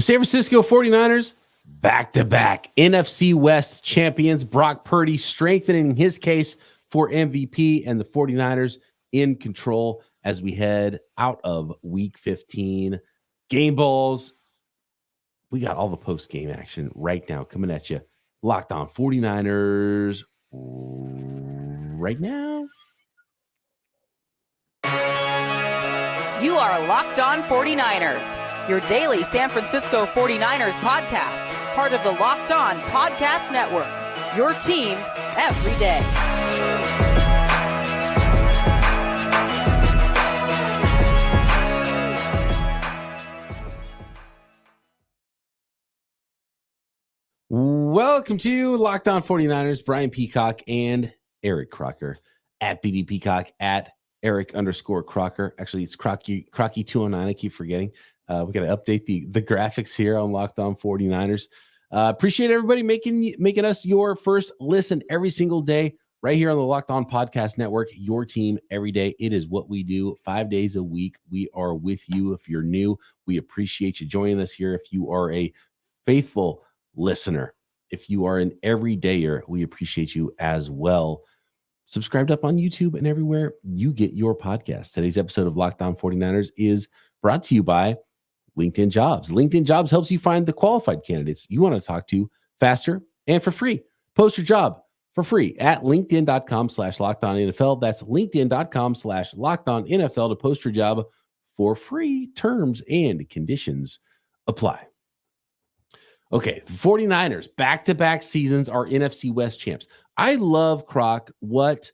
The San Francisco 49ers, back-to-back NFC West champions. Brock Purdy strengthening his case for MVP, and the 49ers in control as we head out of Week 15. Game balls. We got all the post-game action right now coming at you. Locked On 49ers right now. You are Locked On 49ers, your daily San Francisco 49ers podcast, part of the Locked On Podcast Network, your team every day. Welcome to Locked On 49ers. Brian Peacock and Eric Crocker at BD Peacock at Eric_Crocker. Actually, it's Crocky 209. I keep forgetting. We got to update the graphics here on Locked On 49ers. Appreciate everybody making us your first listen every single day right here on the Locked On Podcast Network. Your team every day. It is what we do 5 days a week. We are with you. If you're new, we appreciate you joining us here. If you are a faithful listener, if you are an everydayer, we appreciate you as well. Subscribed up on YouTube and everywhere you get your podcast. Today's episode of Locked On 49ers is brought to you by LinkedIn Jobs. LinkedIn Jobs helps you find the qualified candidates you want to talk to faster and for free. Post your job for free at linkedin.com/LockedOnNFL. That's linkedin.com/LockedOnNFL to post your job for free. Terms and conditions apply. Okay, 49ers, back-to-back seasons are NFC West champs. I love, Croc, what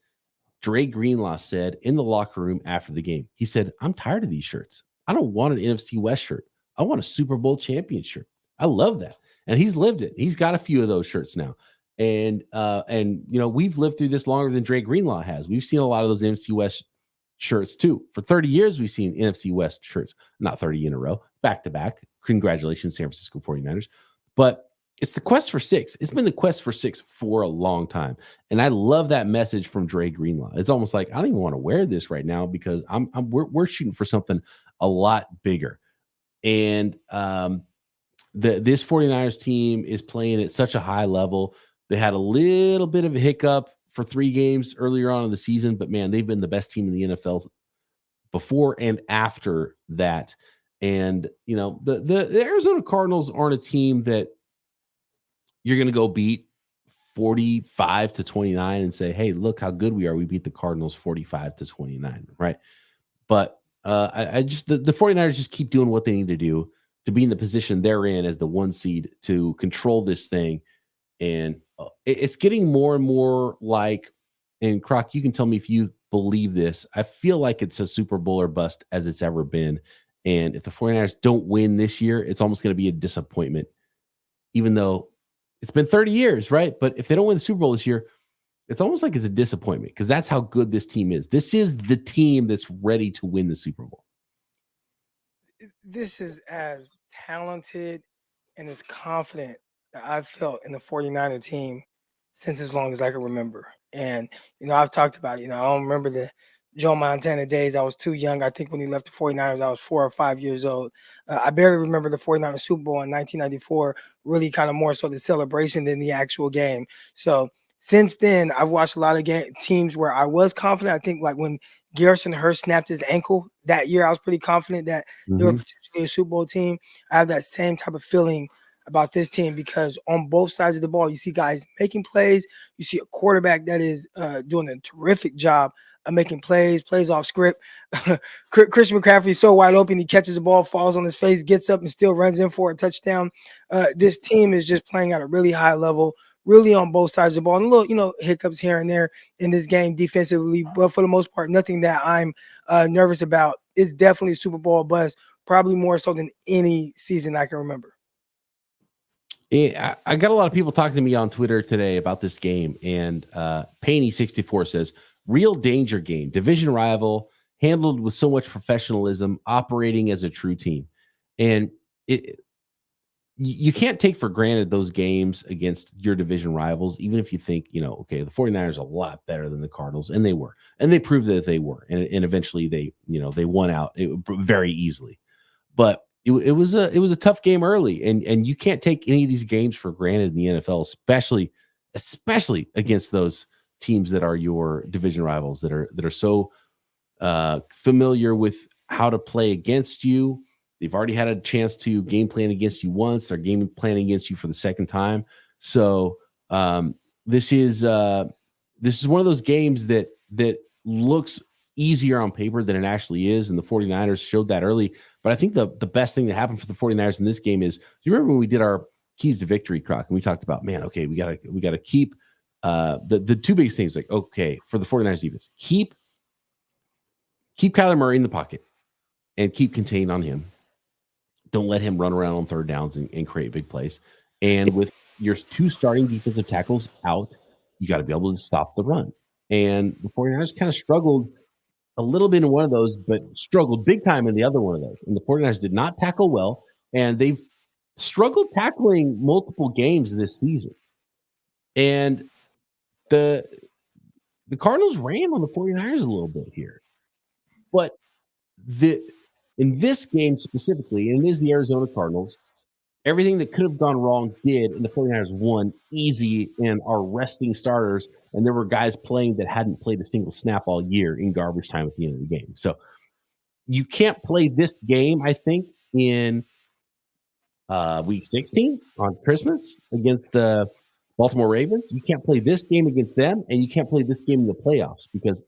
Dre Greenlaw said in the locker room after the game. He said, I'm tired of these shirts. I don't want an NFC West shirt. I want a Super Bowl champion shirt. I love that. And he's lived it. He's got a few of those shirts now. And you know, we've lived through this longer than Dre Greenlaw has. We've seen a lot of those NFC West shirts too. For 30 years, we've seen NFC West shirts. Not 30 in a row. Back-to-back. Congratulations, San Francisco 49ers. But it's the quest for six. It's been the quest for six for a long time. And I love that message from Dre Greenlaw. It's almost like, I don't even want to wear this right now because we're shooting for something a lot bigger. And this 49ers team is playing at such a high level. They had a little bit of a hiccup for 3 games earlier on in the season, but man, they've been the best team in the NFL before and after that. And, you know, the Arizona Cardinals aren't a team that you're going to go beat 45-29 and say, hey, look how good we are. We beat the Cardinals 45-29, right? But I just the 49ers just keep doing what they need to do to be in the position they're in as the 1 seed to control this thing. And it's getting more and more like, and Croc, you can tell me if you believe this, I feel like it's a Super Bowl or bust as it's ever been. And if the 49ers don't win this year, it's almost going to be a disappointment, even though it's been 30 years, right? But if they don't win the Super Bowl this year, it's almost like it's a disappointment because that's how good this team is. This is the team that's ready to win the Super Bowl. This is as talented and as confident that I've felt in the 49er team since as long as I can remember. And, you know, I've talked about it. You know, I don't remember the Joe Montana days. I was too young. I think when he left the 49ers, I was 4 or 5 years old. I barely remember the 49ers Super Bowl in 1994, really kind of more so the celebration than the actual game. So since then, I've watched a lot of teams where I was confident. I think like when Garrison Hurst snapped his ankle that year, I was pretty confident that they were potentially a Super Bowl team. I have that same type of feeling about this team because on both sides of the ball, you see guys making plays. You see a quarterback that is doing a terrific job making plays off script. Christian McCaffrey is so wide open. He catches the ball, falls on his face, gets up and still runs in for a touchdown. This team is just playing at a really high level, really on both sides of the ball. And a little, you know, hiccups here and there in this game defensively, but for the most part, nothing that I'm nervous about. It's definitely a Super Bowl buzz, probably more so than any season I can remember. I got a lot of people talking to me on Twitter today about this game, and Paney64 says, real danger game, division rival, handled with so much professionalism, operating as a true team. And you can't take for granted those games against your division rivals, even if you think, you know, okay, the 49ers are a lot better than the Cardinals, and they were. And they proved that they were. And eventually they, you know, they won out very easily. But it was a tough game early, and you can't take any of these games for granted in the NFL, especially against those teams that are your division rivals that are so familiar with how to play against you. They've already had a chance to game plan against you once. They're game planning against you for the second time. So this is one of those games that looks easier on paper than it actually is, and the 49ers showed that early. But I think the best thing that happened for the 49ers in this game is, you remember when we did our keys to victory, Croc, and we talked about, man, okay, we gotta keep the two biggest things, like, okay, for the 49ers defense, keep Kyler Murray in the pocket and keep contained on him. Don't let him run around on third downs and create big plays. And with your two starting defensive tackles out, you got to be able to stop the run. And the 49ers kind of struggled a little bit in one of those, but struggled big time in the other one of those. And the 49ers did not tackle well, and they've struggled tackling multiple games this season. And the Cardinals ran on the 49ers a little bit here. But in this game specifically, and it is the Arizona Cardinals, everything that could have gone wrong did, and the 49ers won easy and are resting starters. And there were guys playing that hadn't played a single snap all year in garbage time at the end of the game. So you can't play this game, I think, in week 16 on Christmas against the Baltimore Ravens. You can't play this game against them, and you can't play this game in the playoffs, because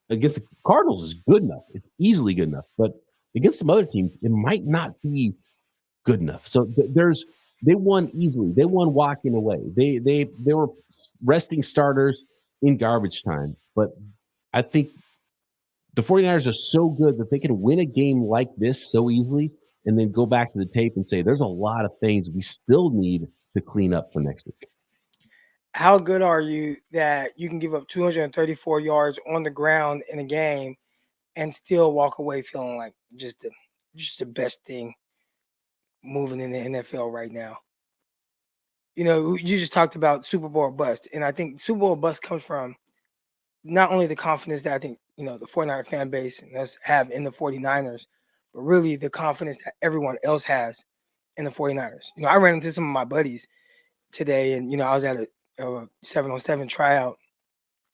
against the Cardinals is good enough. It's easily good enough. But against some other teams, it might not be good enough. So they won easily. They won walking away. They were resting starters in garbage time. But I think the 49ers are so good that they can win a game like this so easily and then go back to the tape and say, there's a lot of things we still need to clean up for next week. How good are you that you can give up 234 yards on the ground in a game and still walk away feeling like just the best thing moving in the NFL right now? You just talked about Super Bowl bust, and I think Super Bowl bust comes from not only the confidence that I think, the 49er fan base and us have in the 49ers, but really the confidence that everyone else has in the 49ers. I ran into some of my buddies today, and, I was at a 7-on-7 tryout,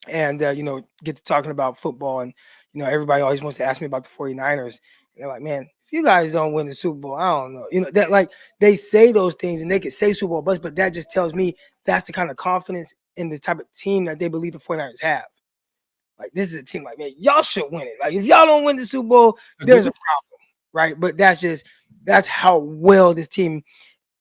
and, get to talking about football, and, everybody always wants to ask me about the 49ers. And they're like, man, if you guys don't win the Super Bowl, I don't know. That, like, they say those things and they could say Super Bowl bust, but that just tells me that's the kind of confidence in the type of team that they believe the 49ers have. Like, this is a team like, man, y'all should win it. Like, if y'all don't win the Super Bowl, there's a problem, right? But that's how well this team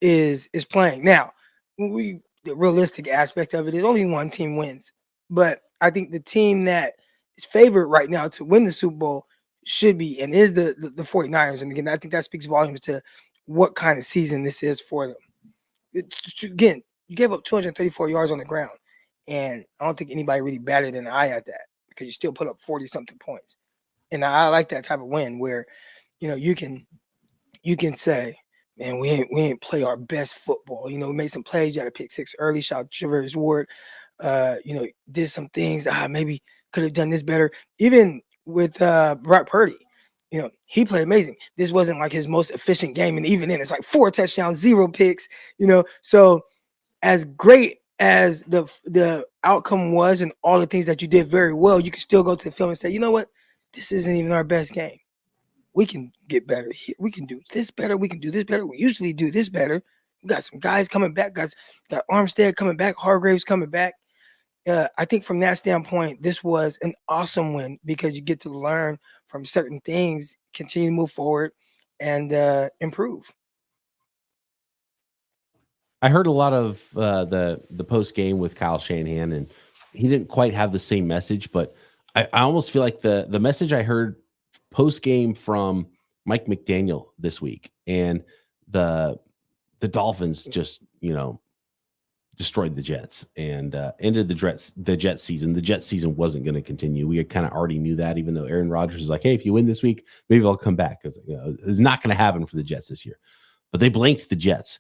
is playing. Now, the realistic aspect of it is only one team wins. But I think the team that is favored right now to win the Super Bowl should be and is the 49ers. And again, I think that speaks volumes to what kind of season this is for them. Again, you gave up 234 yards on the ground, and I don't think anybody really batted an eye at that, because you still put up 40-something points. And I like that type of win where, you can say, man, we ain't play our best football. We made some plays. You had a pick six early. Shout out to Javarius Ward. Did some things. Maybe could have done this better. Even with Brock Purdy, he played amazing. This wasn't like his most efficient game, and even then, it's like 4 touchdowns, 0 picks. So as great as the outcome was and all the things that you did very well, you can still go to the film and say, you know what, this isn't even our best game. We can get better. We can do this better. We can do this better. We usually do this better. We got some guys coming back. Got Armstead coming back. Hargraves coming back. I think from that standpoint, this was an awesome win, because you get to learn from certain things, continue to move forward, and improve. I heard a lot of the post game with Kyle Shanahan, and he didn't quite have the same message, but I almost feel like the message I heard post game from Mike McDaniel this week, and the Dolphins just destroyed the Jets and ended the Jets season. The Jets season wasn't going to continue. We kind of already knew that, even though Aaron Rodgers was like, hey, if you win this week, maybe I'll come back. Because it's not going to happen for the Jets this year. But they blanked the Jets.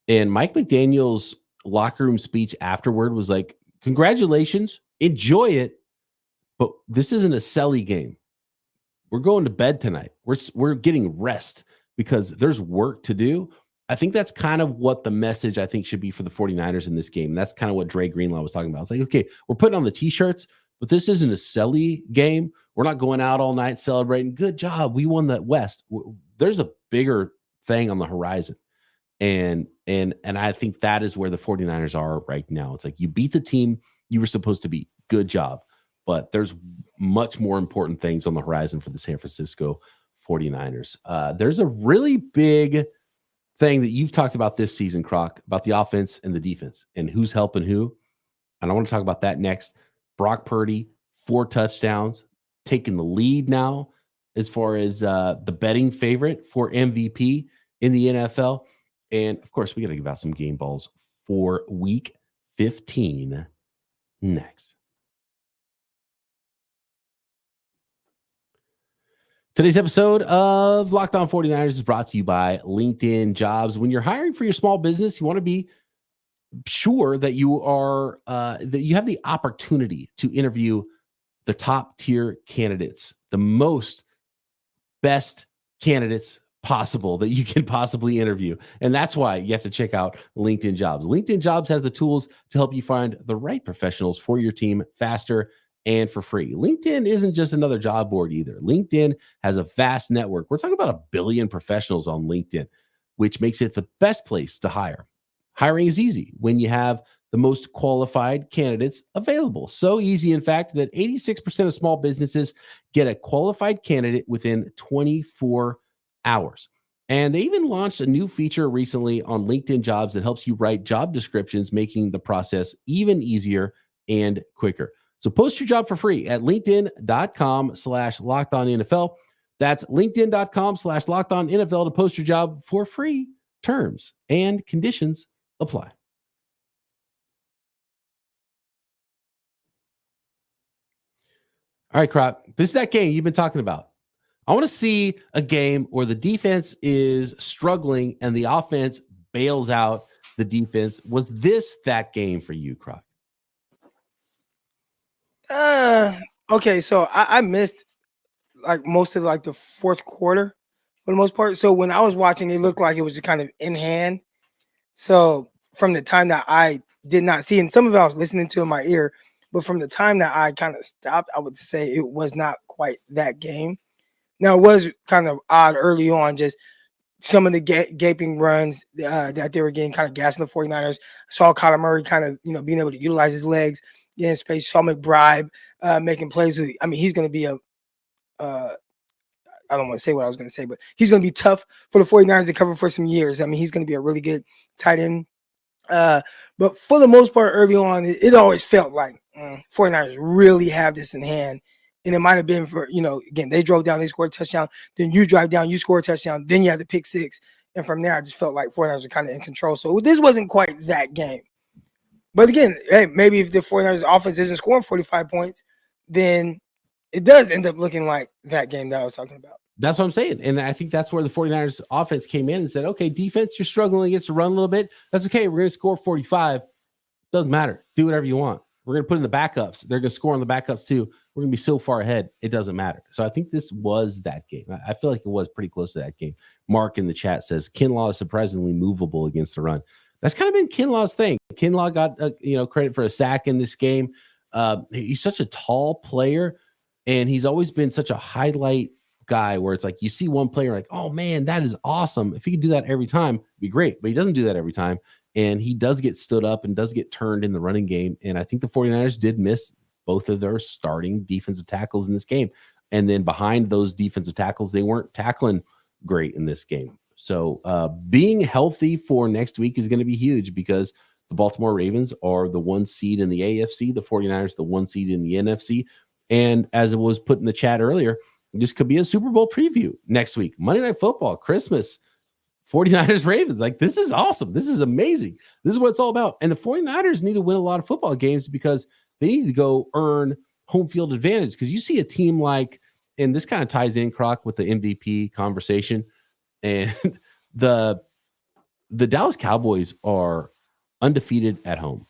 And Mike McDaniel's locker room speech afterward was like, congratulations, enjoy it, but this isn't a selly game. we're going to bed tonight. We're getting rest because there's work to do. I think that's kind of what the message I think should be for the 49ers in this game. And that's kind of what Dre Greenlaw was talking about. It's like, okay, we're putting on the t-shirts, but this isn't a silly game. We're not going out all night celebrating. Good job. We won the West. There's a bigger thing on the horizon. And I think that is where the 49ers are right now. It's like you beat the team you were supposed to beat. Good job. But there's much more important things on the horizon for the San Francisco 49ers. There's a really big thing that you've talked about this season, Croc, about the offense and the defense and who's helping who. And I want to talk about that next. Brock Purdy, 4 touchdowns, taking the lead now as far as the betting favorite for MVP in the NFL. And, of course, we got to give out some game balls for Week 15 next. Today's episode of Locked On 49ers is brought to you by LinkedIn Jobs. When you're hiring for your small business, you want to be sure that you are that you have the opportunity to interview the top tier candidates, the most best candidates possible that you can possibly interview. And that's why you have to check out LinkedIn Jobs. LinkedIn Jobs has the tools to help you find the right professionals for your team faster and for free. LinkedIn isn't just another job board either. LinkedIn has a vast network. We're talking about 1 billion professionals on LinkedIn, which makes it the best place to hire. Hiring is easy when you have the most qualified candidates available. So easy, in fact, that 86% of small businesses get a qualified candidate within 24 hours. And they even launched a new feature recently on LinkedIn Jobs that helps you write job descriptions, making the process even easier and quicker. So post your job for free at linkedin.com/lockedonnfl. That's linkedin.com/lockedonnfl to post your job for free. Terms and conditions apply. All right, Croc, this is that game you've been talking about. I want to see a game where the defense is struggling and the offense bails out the defense. Was this that game for you, Croc? Okay, so I missed like most of like the fourth quarter for the most part. So when I was watching, it looked like it was just kind of in hand. So from the time that I did not see, and some of it I was listening to in my ear, but from the time that I kind of stopped, I would say it was not quite that game. Now, it was kind of odd early on, just some of the gaping runs that they were getting kind of gas in the 49ers. I saw Kyler Murray kind of, being able to utilize his legs, get in space. Saw McBride making plays. I mean, he's going to be I don't want to say what I was going to say, but he's going to be tough for the 49ers to cover for some years. I mean, he's going to be a really good tight end. But for the most part, early on, it always felt like 49ers really have this in hand. And it might have been for, again, they drove down, they scored a touchdown. Then you drive down, you score a touchdown. Then you have the pick six. And from there, I just felt like 49ers were kind of in control. So this wasn't quite that game. But again, hey, maybe if the 49ers offense isn't scoring 45 points, then it does end up looking like that game that I was talking about. That's what I'm saying. And I think that's where the 49ers offense came in and said, okay, defense, you're struggling against the run a little bit. That's okay. We're going to score 45. Doesn't matter. Do whatever you want. We're going to put in the backups. They're going to score on the backups too. We're going to be so far ahead, it doesn't matter. So I think this was that game. I feel like it was pretty close to that game. Mark in the chat says, Kinlaw is surprisingly movable against the run. That's kind of been Kinlaw's thing. Kinlaw got credit for a sack in this game. He's such a tall player, and he's always been such a highlight guy where it's like you see one player like, oh man, that is awesome. If he could do that every time, it'd be great. But he doesn't do that every time. And he does get stood up and does get turned in the running game. And I think the 49ers did miss both of their starting defensive tackles in this game. And then behind those defensive tackles, they weren't tackling great in this game. So being healthy for next week is going to be huge because the Baltimore Ravens are the 1 seed in the AFC, the 49ers, the 1 seed in the NFC. And as it was put in the chat earlier, this could be a Super Bowl preview next week. Monday Night Football, Christmas, 49ers Ravens. Like, this is awesome. This is amazing. This is what it's all about. And the 49ers need to win a lot of football games because they need to go earn home field advantage. Because you see a team like, and this kind of ties in, Croc, with the MVP conversation. And the Dallas Cowboys are undefeated at home.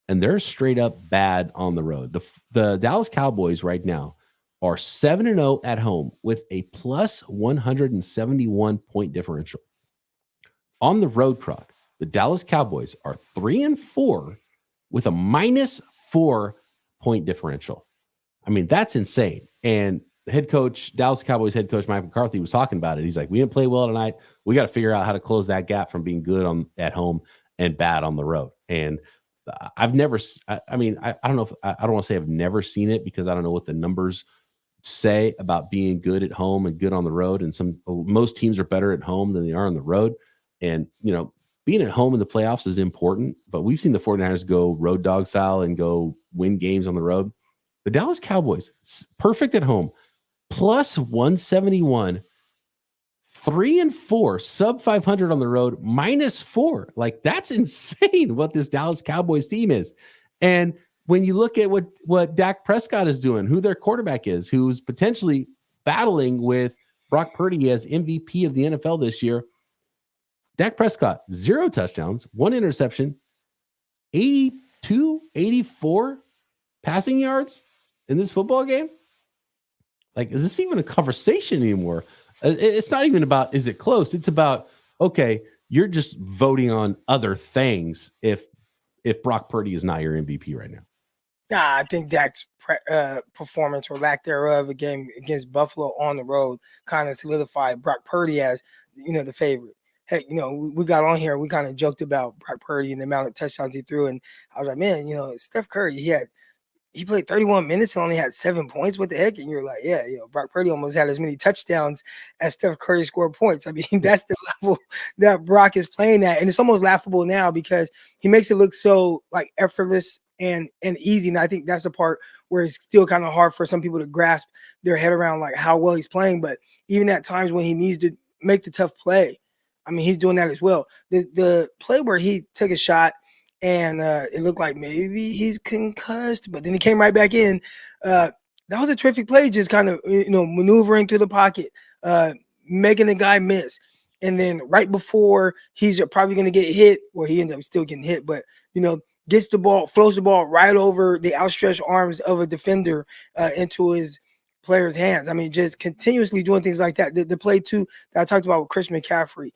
And they're straight up bad on the road. The Dallas Cowboys right now are 7-0 at home with a plus 171 point differential. On the road, Croc, the Dallas Cowboys are 3-4 with a -4 point differential. I mean, that's insane. And head coach, Dallas Cowboys head coach Mike McCarthy was talking about it. He's like, we didn't play well tonight. We got to figure out how to close that gap from being good at home and bad on the road. And I've never, I don't know if I don't want to say I've never seen it because I don't know what the numbers say about being good at home and good on the road. And most teams are better at home than they are on the road. And, being at home in the playoffs is important, but we've seen the 49ers go road dog style and go win games on the road. The Dallas Cowboys, perfect at home, plus 171, 3-4, sub 500 on the road, -4. Like, that's insane what this Dallas Cowboys team is. And when you look at what Dak Prescott is doing, who their quarterback is, who's potentially battling with Brock Purdy as MVP of the NFL this year, Dak Prescott, 0 touchdowns, 1 interception, 82, 84 passing yards in this football game. Like, is this even a conversation anymore? It's not even about, is it close? It's about, okay, you're just voting on other things if Brock Purdy is not your MVP right now. I think Dak's performance or lack thereof against Buffalo on the road kind of solidified Brock Purdy as, the favorite. Heck, we got on here, we kind of joked about Brock Purdy and the amount of touchdowns he threw. And I was like, man, Steph Curry, he played 31 minutes and only had 7 points. What the heck? And you're like, yeah, Brock Purdy almost had as many touchdowns as Steph Curry scored points. I mean, that's the level that Brock is playing at. And it's almost laughable now because he makes it look so like effortless and easy. And I think that's the part where it's still kind of hard for some people to grasp their head around like how well he's playing. But even at times when he needs to make the tough play, I mean, he's doing that as well. The play where he took a shot and it looked like maybe he's concussed, but then he came right back in. That was a terrific play, just kind of, maneuvering through the pocket, making the guy miss. And then right before he's probably going to get hit, or he ended up still getting hit, but, gets the ball, flows the ball right over the outstretched arms of a defender into his players' hands. I mean, just continuously doing things like that. The play too that I talked about with Chris McCaffrey,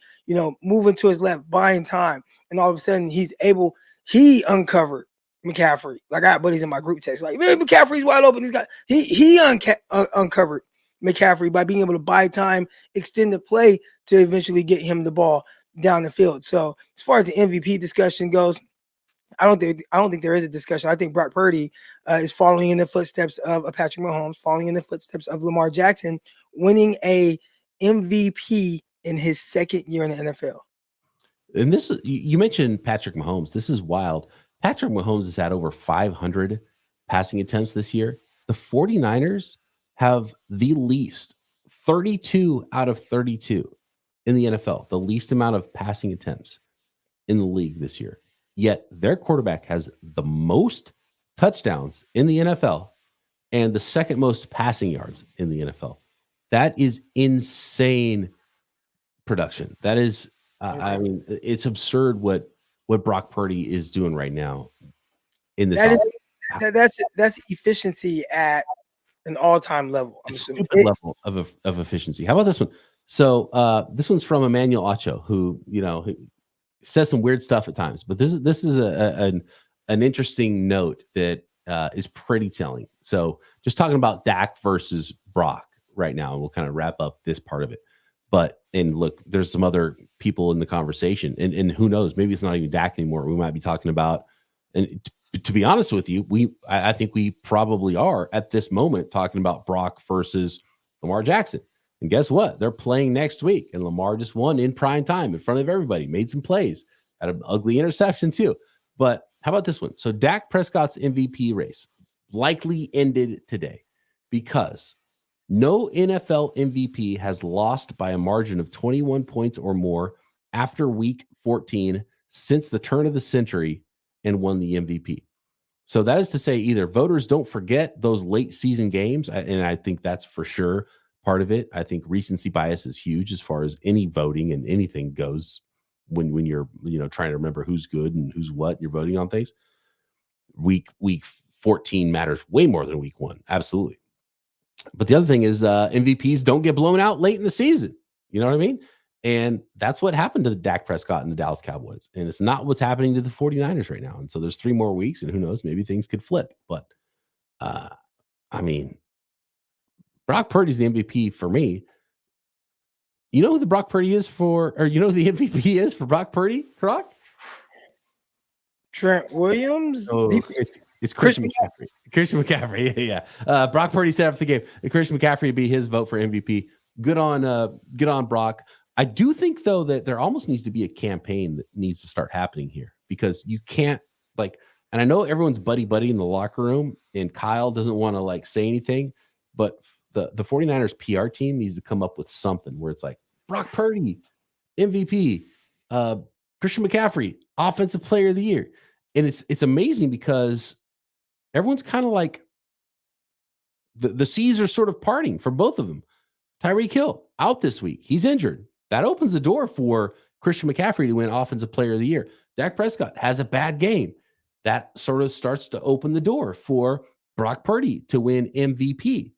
moving to his left, buying time, and all of a sudden he uncovered McCaffrey. Like, I got buddies in my group text, like, man, McCaffrey's wide open. He uncovered McCaffrey by being able to buy time, extend the play to eventually get him the ball down the field. So as far as the MVP discussion goes, I don't think there is a discussion. I think Brock Purdy is following in the footsteps of Patrick Mahomes, following in the footsteps of Lamar Jackson, winning a MVP in his second year in the NFL. And this, you mentioned Patrick Mahomes. This is wild. Patrick Mahomes has had over 500 passing attempts this year. The 49ers have the least, 32 out of 32 in the NFL, the least amount of passing attempts in the league this year. Yet their quarterback has the most touchdowns in the NFL and the second most passing yards in the NFL. That is insane production. That is, I mean, it's absurd what Brock Purdy is doing right now in this. That's efficiency at an all-time level. I'm assuming. Level of efficiency. How about this one? So this one's from Emmanuel Acho, who who says some weird stuff at times, but this is an interesting note that is pretty telling. So just talking about Dak versus Brock right now, and we'll kind of wrap up this part of it. And look, there's some other people in the conversation, and who knows, maybe it's not even Dak anymore. We might be talking about, and to be honest with you, I think we probably are at this moment talking about Brock versus Lamar Jackson. And guess what? They're playing next week, and Lamar just won in prime time in front of everybody, made some plays, had an ugly interception too. But how about this one? So Dak Prescott's MVP race likely ended today because no NFL MVP has lost by a margin of 21 points or more after week 14 since the turn of the century and won the MVP. So that is to say, either voters don't forget those late season games, and I think that's for sure part of it. I think recency bias is huge as far as any voting and anything goes when you're trying to remember who's good and who's what, you're voting on things. Week 14 matters way more than week 1. Absolutely. But the other thing is MVPs don't get blown out late in the season. You know what I mean? And that's what happened to the Dak Prescott and the Dallas Cowboys. And it's not what's happening to the 49ers right now. And so there's 3 more weeks, and who knows, maybe things could flip. But, I mean, Brock Purdy's the MVP for me. You know who the Brock Purdy is for, or you know who the MVP is for Brock Purdy, Croc? Trent Williams? Oh, it's Christian McCaffrey. Christian McCaffrey, yeah. Brock Purdy set up the game. Christian McCaffrey would be his vote for MVP. Good on Brock. I do think, though, that there almost needs to be a campaign that needs to start happening here, because you can't, like, and I know everyone's buddy in the locker room, and Kyle doesn't want to, like, say anything, but the 49ers PR team needs to come up with something where it's like Brock Purdy, MVP, Christian McCaffrey, Offensive Player of the Year. And it's amazing because everyone's kind of like the C's are sort of parting for both of them. Tyreek Hill out this week. He's injured. That opens the door for Christian McCaffrey to win Offensive Player of the Year. Dak Prescott has a bad game. That sort of starts to open the door for Brock Purdy to win MVP.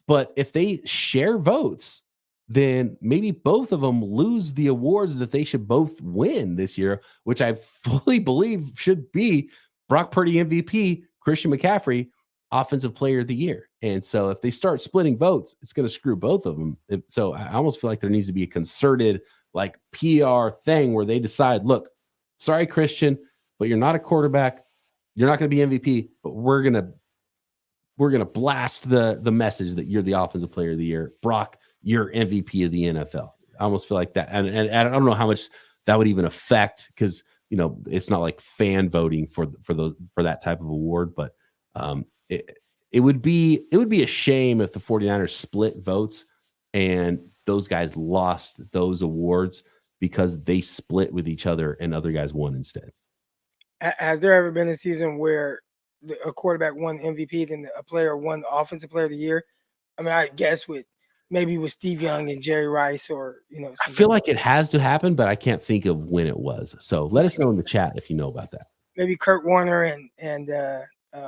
But if they share votes, then maybe both of them lose the awards that they should both win this year, which I fully believe should be Brock Purdy MVP, Christian McCaffrey Offensive Player of the Year. And so if they start splitting votes, it's going to screw both of them. So I almost feel like there needs to be a concerted, like, PR thing where they decide, look, sorry, Christian, but you're not a quarterback. You're not going to be MVP, but we're going to blast the message that you're the Offensive Player of the Year. Brock, you're MVP of the NFL. I almost feel like that. And I don't know how much that would even affect, because, you know, it's not like fan voting for that type of award, but it would be a shame if the 49ers split votes and those guys lost those awards because they split with each other and other guys won instead. Has there ever been a season where a quarterback won MVP, then a player won Offensive Player of the Year? I mean, I guess with Steve Young and Jerry Rice, or, you know, I feel like it has to happen, but I can't think of when it was. So let us know in the chat if you know about that. Maybe Kurt Warner and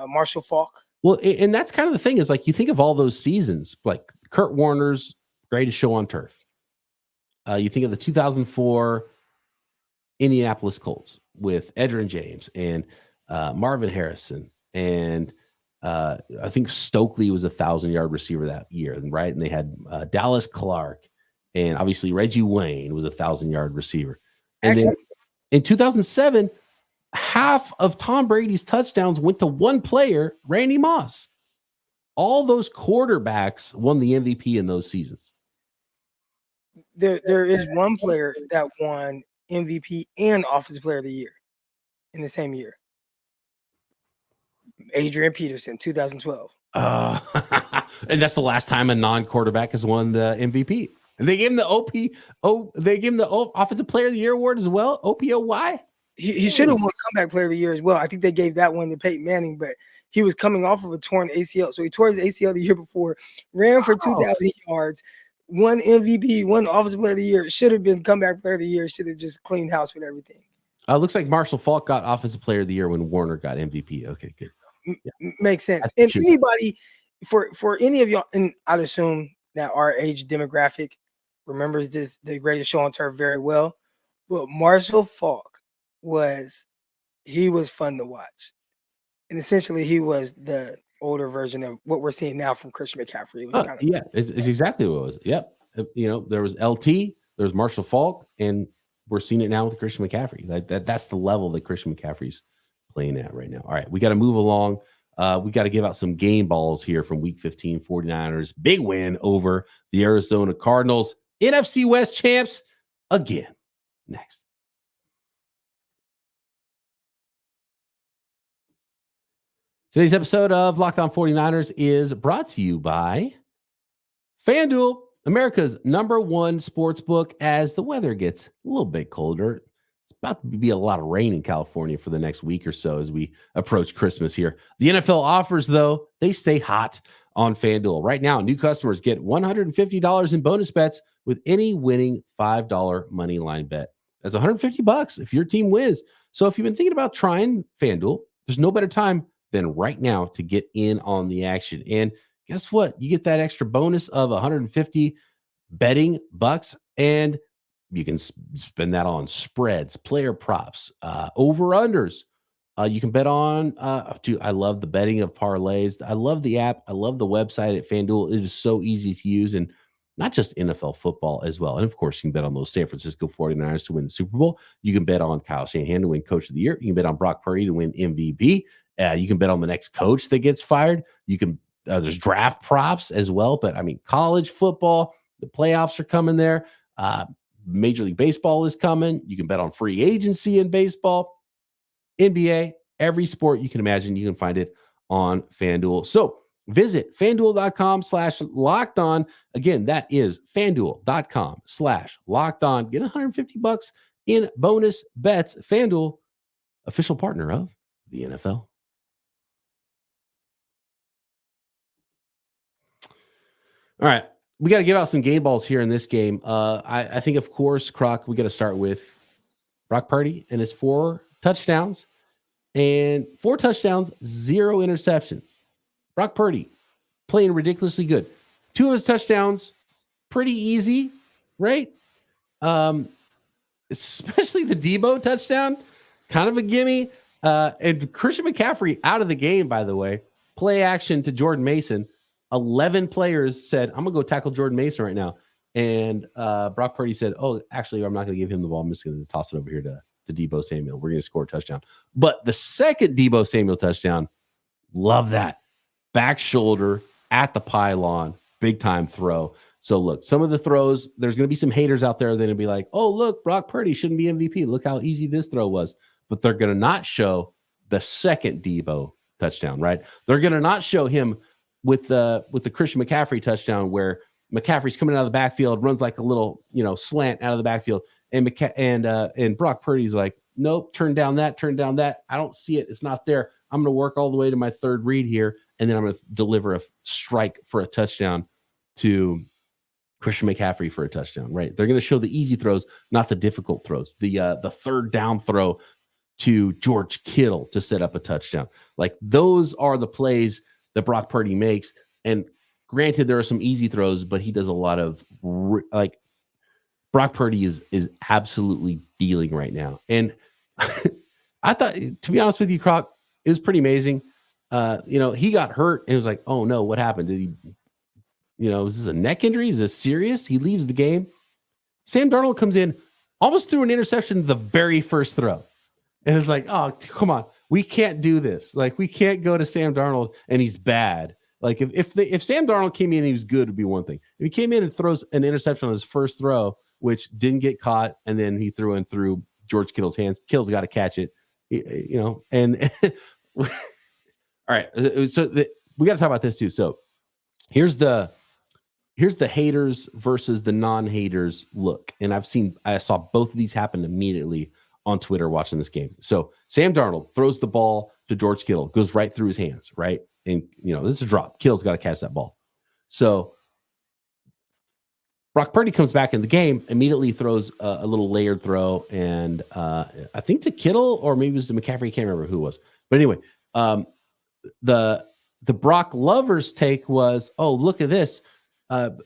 Marshall Faulk. Well, and that's kind of the thing, is like, you think of all those seasons, like Kurt Warner's Greatest Show on Turf. You think of the 2004 Indianapolis Colts with Edgerrin James and Marvin Harrison, and I think Stokely was a 1,000-yard receiver that year, right? And they had Dallas Clark, and obviously Reggie Wayne was a 1,000-yard receiver. And then in 2007, half of Tom Brady's touchdowns went to one player, Randy Moss. All those quarterbacks won the MVP in those seasons. There is one player that won MVP and Offensive Player of the Year in the same year. Adrian Peterson, 2012. And that's the last time a non-quarterback has won the MVP. And they gave him the Offensive Player of the Year award as well. OPOY. He should have won Comeback Player of the Year as well. I think they gave that one to Peyton Manning, but he was coming off of a torn ACL. So he tore his ACL the year before, ran for 2,000 yards, won MVP, won Offensive Player of the Year. Should have been Comeback Player of the Year. Should have just cleaned house with everything. Looks like Marshall Faulk got Offensive Player of the Year when Warner got MVP. Okay, good. Yeah. Makes sense. And anybody, for any of y'all, and I'd assume that our age demographic remembers the Greatest Show on Turf very well, but Marshall Faulk was fun to watch. And essentially he was the older version of what we're seeing now from Christian McCaffrey. It was it's exactly what it was. Yep. You know, there was LT, there was Marshall Faulk, and we're seeing it now with Christian McCaffrey. That's the level that Christian McCaffrey's playing at right now. All right, we got to move along. We got to give out some game balls here from Week 15. 49ers big win over the Arizona Cardinals. NFC West champs again. Next. Today's episode of Locked On 49ers is brought to you by FanDuel, America's #1 sportsbook. As the weather gets a little bit colder, it's about to be a lot of rain in California for the next week or so as we approach Christmas here. The NFL offers, though, they stay hot on FanDuel. Right now, new customers get $150 in bonus bets with any winning $5 money line bet. That's $150 if your team wins. So if you've been thinking about trying FanDuel, there's no better time than right now to get in on the action. And guess what? You get that extra bonus of 150 betting bucks, and you can spend that on spreads, player props, over-unders. You can bet on, dude, I love the betting of parlays. I love the app. I love the website at FanDuel. It is so easy to use, and not just NFL football as well. And of course, you can bet on those San Francisco 49ers to win the Super Bowl. You can bet on Kyle Shanahan to win Coach of the Year. You can bet on Brock Purdy to win MVP. You can bet on the next coach that gets fired. You can, there's draft props as well. But I mean, college football, the playoffs are coming there. Major League Baseball is coming. You can bet on free agency in baseball. NBA, every sport you can imagine, you can find it on FanDuel. So visit FanDuel.com/lockedon. Again, that is FanDuel.com/lockedon. Get $150 in bonus bets. FanDuel, official partner of the NFL. All right. We got to give out some game balls here in this game. I think, of course, Croc, we got to start with Brock Purdy and his 4 touchdowns. And 4 touchdowns, 0 interceptions. Brock Purdy playing ridiculously good. 2 of his touchdowns, pretty easy, right? Especially the Deebo touchdown, kind of a gimme. And Christian McCaffrey out of the game, by the way. Play action to Jordan Mason. 11 players said, I'm going to go tackle Jordan Mason right now. And Brock Purdy said, oh, actually, I'm not going to give him the ball. I'm just going to toss it over here to Deebo Samuel. We're going to score a touchdown. But the second Deebo Samuel touchdown, love that. Back shoulder at the pylon, big time throw. So look, some of the throws, there's going to be some haters out there that will be like, oh, look, Brock Purdy shouldn't be MVP. Look how easy this throw was. But they're going to not show the second Deebo touchdown, right? They're going to not show him with the Christian McCaffrey touchdown where McCaffrey's coming out of the backfield, runs like a little, slant out of the backfield. And Brock Purdy's like, nope, turn down that. I don't see it. It's not there. I'm going to work all the way to my third read here, and then I'm going to deliver a strike for a touchdown to Christian McCaffrey for a touchdown, right? They're going to show the easy throws, not the difficult throws. The third down throw to George Kittle to set up a touchdown. Like, those are the plays that Brock Purdy makes. And granted, there are some easy throws, but he does a lot of Brock Purdy is absolutely dealing right now. And I thought, to be honest with you, Croc, it was pretty amazing. He got hurt and it was like, oh no, what happened? Did he, is this a neck injury? Is this serious? He leaves the game. Sam Darnold comes in, almost threw an interception the very first throw. And it's like, oh, come on. We can't do this. Like, we can't go to Sam Darnold and he's bad. Like, if Sam Darnold came in and he was good, it'd be one thing. If he came in and throws an interception on his first throw, which didn't get caught, and then he threw in through George Kittle's hands, Kittle's got to catch it, and all right. So we got to talk about this too. So here's the haters versus the non-haters look. And I saw both of these happen immediately on Twitter watching this game. So Sam Darnold throws the ball to George Kittle, goes right through his hands, right? And, this is a drop. Kittle's got to catch that ball. So Brock Purdy comes back in the game, immediately throws a little layered throw, and I think to Kittle, or maybe it was to McCaffrey. I can't remember who it was. But anyway, the Brock lovers take was, oh, look at this. Sam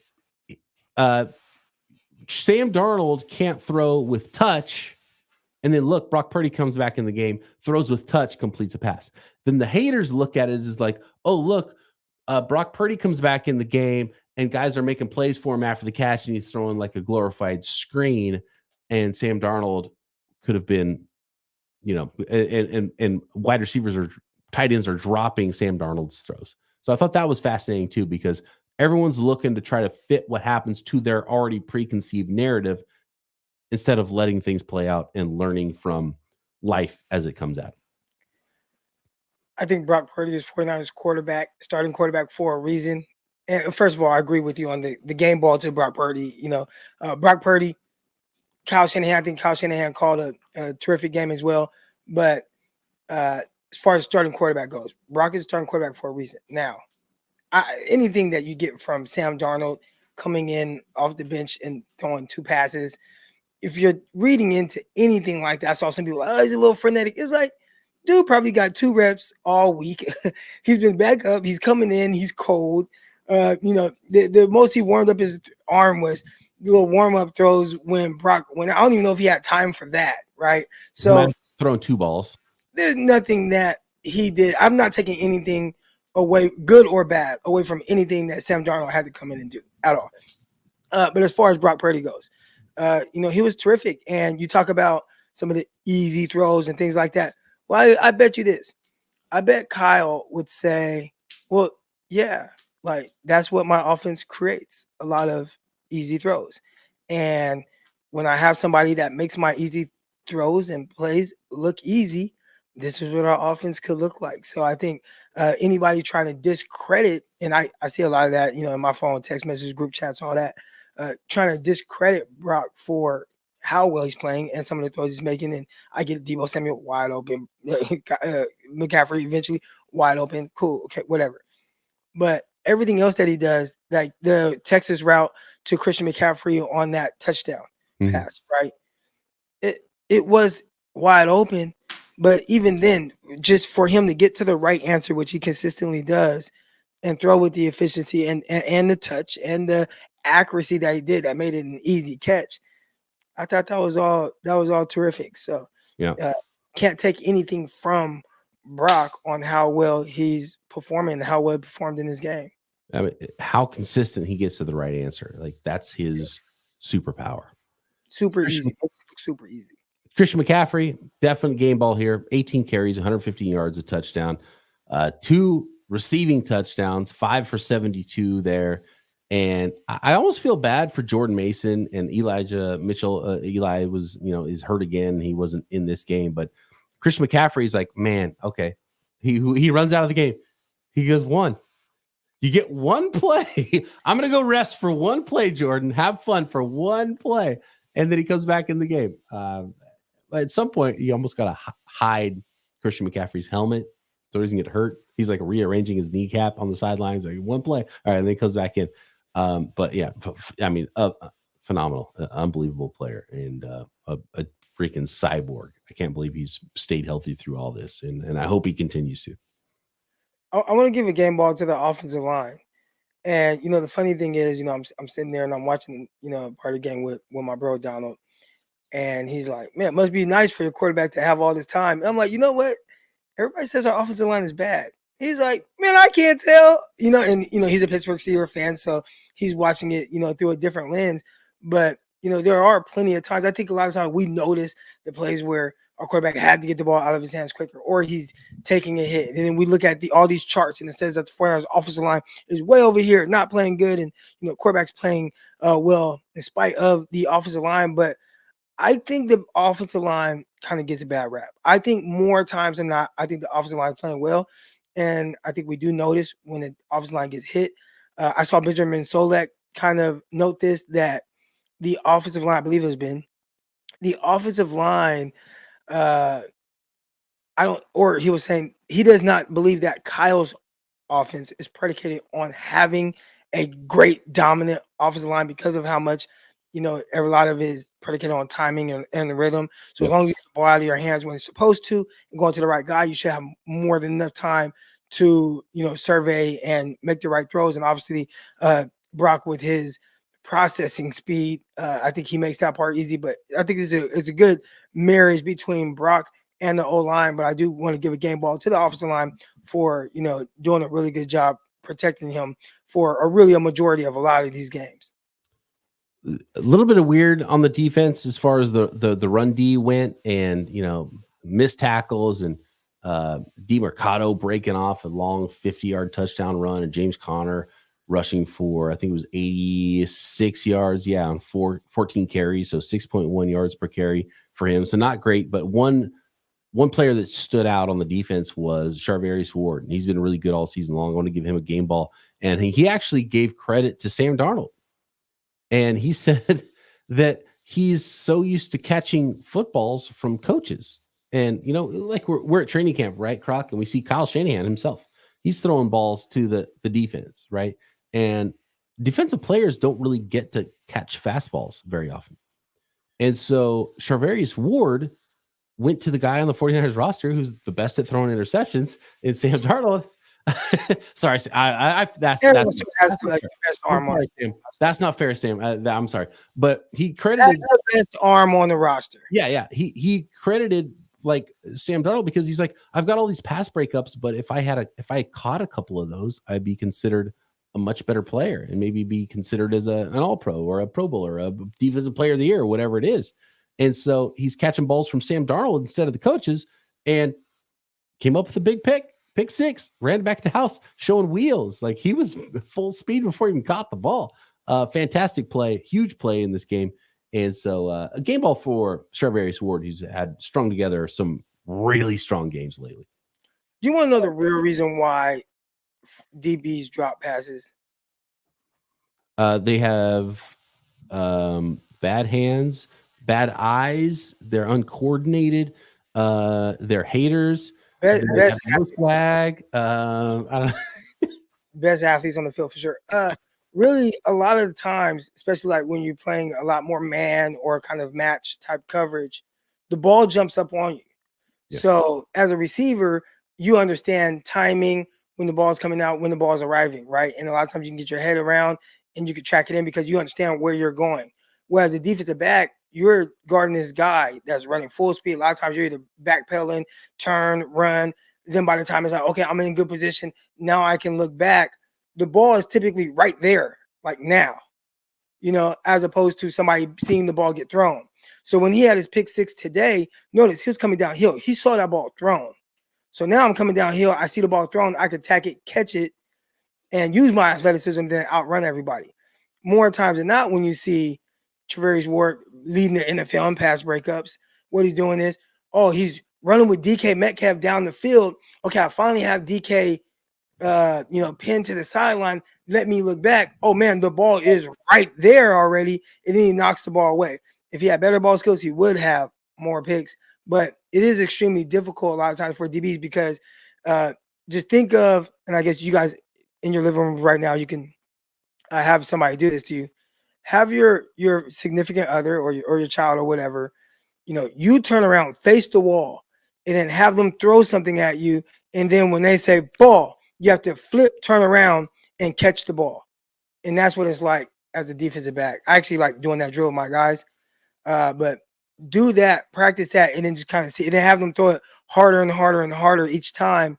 Darnold can't throw with touch. And then look, Brock Purdy comes back in the game, throws with touch, completes a pass. Then the haters look at it as like, oh, look, Brock Purdy comes back in the game and guys are making plays for him after the catch and he's throwing like a glorified screen. And Sam Darnold could have been, and wide receivers or tight ends are dropping Sam Darnold's throws. So I thought that was fascinating too, because everyone's looking to try to fit what happens to their already preconceived narrative instead of letting things play out and learning from life as it comes out. I think Brock Purdy is 49ers starting quarterback for a reason. And first of all, I agree with you on the game ball to Brock Purdy. Brock Purdy, Kyle Shanahan, I think Kyle Shanahan called a terrific game as well. But as far as starting quarterback goes, Brock is starting quarterback for a reason. Now, anything that you get from Sam Darnold coming in off the bench and throwing 2 passes, if you're reading into anything like that, I saw some people like, oh, he's a little frenetic. It's like, dude probably got 2 reps all week. He's been back up. He's coming in. He's cold. The most he warmed up his arm was little warm up throws when Brock went. I don't even know if he had time for that, right? So throwing 2 balls. There's nothing that he did. I'm not taking anything away, good or bad, away from anything that Sam Darnold had to come in and do at all. But as far as Brock Purdy goes, he was terrific. And you talk about some of the easy throws and things like that. Well, I bet you this. I bet Kyle would say, well, yeah, like that's what my offense creates, a lot of easy throws. And when I have somebody that makes my easy throws and plays look easy, this is what our offense could look like. So I think anybody trying to discredit, and I see a lot of that, in my phone, text messages, group chats, all that, trying to discredit Brock for how well he's playing and some of the throws he's making. And I get Deebo Samuel wide open, McCaffrey eventually wide open. Cool. Okay, whatever. But everything else that he does, like the Texas route to Christian McCaffrey on that touchdown pass, right? It was wide open. But even then, just for him to get to the right answer, which he consistently does, and throw with the efficiency and the touch and the accuracy that he did, that made it an easy catch. I thought that was all terrific. So can't take anything from Brock on how well he's performing and how well he performed in this game. I mean, how consistent he gets to the right answer. Like that's his superpower. Super easy. Christian McCaffrey, definite game ball here. 18 carries, 115 yards, a touchdown, 2 receiving touchdowns, 5 for 72 there. And I almost feel bad for Jordan Mason and Elijah Mitchell. Eli was, is hurt again. He wasn't in this game, but Christian McCaffrey is like, man, okay. He runs out of the game. He goes, 1. You get 1 play. I'm going to go rest for 1 play, Jordan. Have fun for 1 play. And then he comes back in the game. At some point, you almost got to hide Christian McCaffrey's helmet so he doesn't get hurt. He's like rearranging his kneecap on the sidelines. Like 1 play. All right, and then he comes back in. But yeah, I mean, phenomenal, unbelievable player, and a freaking cyborg. I can't believe he's stayed healthy through all this, and I hope he continues to. I want to give a game ball to the offensive line. And, the funny thing is, I'm sitting there and I'm watching, part of the game with my bro, Donald. And he's like, man, it must be nice for your quarterback to have all this time. And I'm like, you know what? Everybody says our offensive line is bad. He's like, man, I can't tell. And he's a Pittsburgh Steelers fan, so he's watching it, through a different lens. But, there are plenty of times. I think a lot of times we notice the plays where our quarterback had to get the ball out of his hands quicker, or he's taking a hit. And then we look at all these charts, and it says that the 49ers offensive line is way over here, not playing good, and quarterback's playing well in spite of the offensive line. But I think the offensive line kind of gets a bad rap. I think more times than not, I think the offensive line is playing well, and I think we do notice when the offensive line gets hit. I saw Benjamin Solak kind of note this, that the offensive line, I believe it was Ben, the offensive line. He was saying he does not believe that Kyle's offense is predicated on having a great dominant offensive line because of how much, a lot of it is predicated on timing and rhythm. So as long as you get the ball out of your hands when it's supposed to and going to the right guy, you should have more than enough time to, survey and make the right throws. And obviously Brock with his processing speed, I think he makes that part easy. But I think it's a good marriage between Brock and the O-line. But I do want to give a game ball to the offensive line for, doing a really good job protecting him for a majority of a lot of these games. A little bit of weird on the defense as far as the run D went, and missed tackles, and DeMercado breaking off a long 50-yard touchdown run, and James Conner rushing for, I think it was 86 yards, on 14 carries, so 6.1 yards per carry for him. So not great, but one player that stood out on the defense was Charvarius Ward, and he's been really good all season long. I want to give him a game ball, and he actually gave credit to Sam Darnold. And he said that he's so used to catching footballs from coaches. And, like we're at training camp, right, Croc? And we see Kyle Shanahan himself. He's throwing balls to the defense, right? And defensive players don't really get to catch fastballs very often. And so Charvarius Ward went to the guy on the 49ers roster who's the best at throwing interceptions, and Sam Darnold. Sorry, that's like the best arm on. Sam. That's not fair, Sam. I'm sorry, but he credited that's the best arm on the roster. Yeah. He credited like Sam Darnold because he's like, I've got all these pass breakups, but if I caught a couple of those, I'd be considered a much better player and maybe be considered as an All-Pro or a Pro Bowler, a Defensive Player of the Year, or whatever it is. And so he's catching balls from Sam Darnold instead of the coaches, and came up with a big pick six, ran back to the house, showing wheels. Like he was full speed before he even caught the ball. Fantastic play, huge play in this game. And so a game ball for Charvarius Ward, who's had strung together some really strong games lately. You want to know the real reason why DBs drop passes? They have bad hands, bad eyes. They're uncoordinated. They're haters. Best swag. I don't know. Best athletes on the field for sure. Really, a lot of the times, especially like when you're playing a lot more man or kind of match type coverage, the ball jumps up on you. Yeah. So as a receiver, you understand timing, when the ball's coming out, when the ball's arriving, right? And a lot of times you can get your head around and you can track it in because you understand where you're going. Whereas the defensive back, you're guarding this guy that's running full speed. A lot of times you're either backpedaling, turn, run. Then by the time it's like, okay, I'm in good position. Now I can look back. The ball is typically right there, like now, as opposed to somebody seeing the ball get thrown. So when he had his pick six today, notice he was coming downhill. He saw that ball thrown. So now I'm coming downhill. I see the ball thrown. I could tack it, catch it, and use my athleticism, then outrun everybody. More times than not, when you see Charvarius Ward leading the NFL in pass breakups, what he's doing is, he's running with DK Metcalf down the field. Okay, I finally have DK, pinned to the sideline. Let me look back. Oh, man, the ball is right there already, and then he knocks the ball away. If he had better ball skills, he would have more picks. But it is extremely difficult a lot of times for DBs because just think of, and I guess you guys in your living room right now, you can have somebody do this to you. Have your significant other or your child or whatever, you turn around, face the wall, and then have them throw something at you. And then when they say ball, you have to flip, turn around, and catch the ball. And that's what it's like as a defensive back. I actually like doing that drill with my guys. But do that, practice that, and then just kind of see, and then have them throw it harder and harder and harder each time,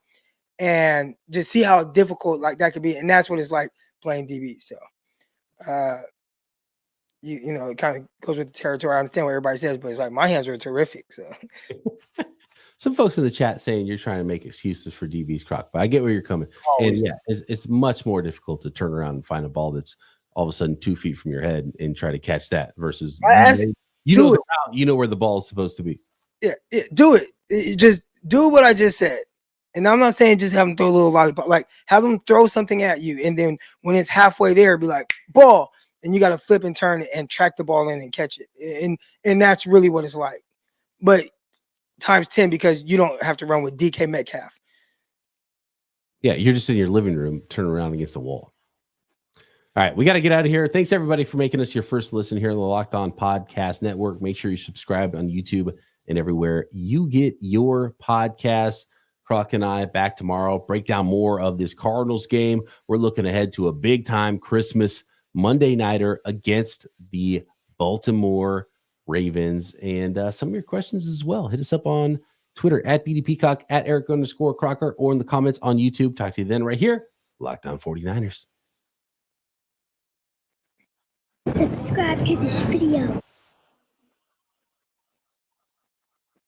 and just see how difficult like that could be. And that's what it's like playing DB. So, it kind of goes with the territory. I understand what everybody says, but it's like my hands are terrific. So, some folks in the chat saying you're trying to make excuses for DB's Croc, but I get where you're coming. Always. And yeah, it's much more difficult to turn around and find a ball that's all of a sudden 2 feet from your head and try to catch that versus you know where the ball is supposed to be. Yeah, do it. Just do what I just said. And I'm not saying just have them throw a little lollipop. Like have them throw something at you, and then when it's halfway there, be like ball, and you got to flip and turn and track the ball in and catch it. And that's really what it's like. But times 10 because you don't have to run with DK Metcalf. Yeah, you're just in your living room, turn around against the wall. All right, we got to get out of here. Thanks, everybody, for making us your first listen here on the Locked On Podcast Network. Make sure you subscribe on YouTube and everywhere you get your podcasts. Croc and I back tomorrow, break down more of this Cardinals game. We're looking ahead to a big-time Christmas Monday nighter against the Baltimore Ravens. And some of your questions as well. Hit us up on Twitter at BD Peacock, at Eric_Crocker, or in the comments on YouTube. Talk to you then right here, Locked On 49ers. Subscribe to this video.